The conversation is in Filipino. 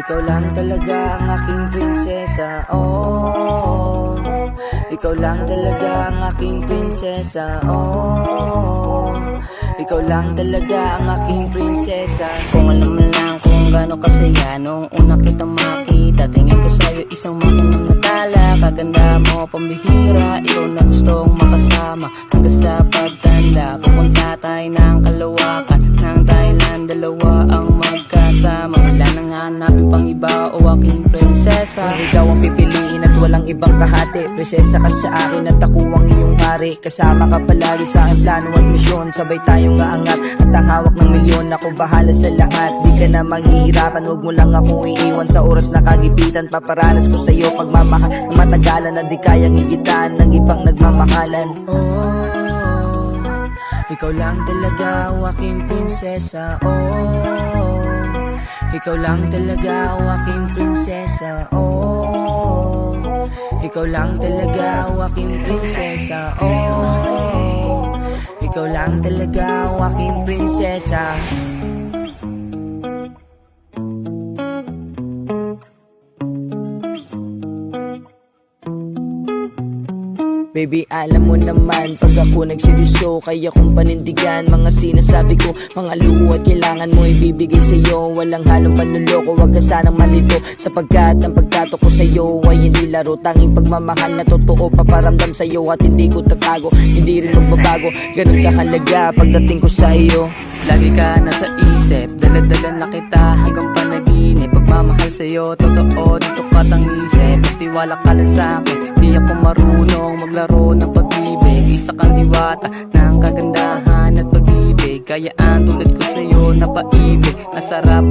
Ikaw lang talaga ang aking prinsesa, oh. Ikaw lang talaga ang aking prinsesa, oh. Ikaw lang talaga ang aking prinsesa. Kung alam mo lang kung gaano kasaya nung una kitang makita, tingin ko sa'yo isang makinam na tala. Kaganda mo, pambihira, ikaw na gustong makasama hanggang sa pagtanda. Pupunta tayo ng kalawakan, ng Thailand, dalawa ang magkasama. Wala nang hanapin pang iba o aking prinsesa. Kung ikaw ang pipiliin at walang ibang kahati, prinsesa ka sa akin at ako ang iyong hari. Kasama ka palagi sa aking plano at misyon, sabay tayong aangat at ang hawak ng milyon. Ako bahala sa lahat, di ka na manghihirapan. Huwag mo lang akong iiwan sa oras na kagipitan. Paparanas ko sa'yo pagmamahal na matagalan, na di kayang higitan ng ibang nagmamahalan. Oh, ikaw lang talaga ang aking prinsesa, oh. Ikaw lang talaga ang aking prinsesa, oh. Ikaw lang talaga ang aking prinsesa, oh. Ikaw lang talaga ang aking prinsesa. Baby, alam mo naman, pag ako nagseryoso, kaya kong panindigan mga sinasabi ko, mga luho at kailangan mo ibibigay sa'yo. Walang halong panluloko, wag ka sanang malito, sapagkat ang pagkato ko sa'yo ay hindi laro. Tanging pagmamahal na totoo, paparamdam sa'yo at hindi ko tatago, hindi rin magbabago. Ganun kahalaga pagdating ko sa'yo. Lagi ka nasa isip, dala-dala na kita hanggang panaginip. Pagmamahal sa'yo, totoo, dito ka tangisip. Tiwala ka lang sa'kin, di ako marunong maglaro ng pag-ibig. Isa kang diwata ng kagandahan at pag-ibig, kaya ang tulad ko sa'yo napaibig. Ang sarap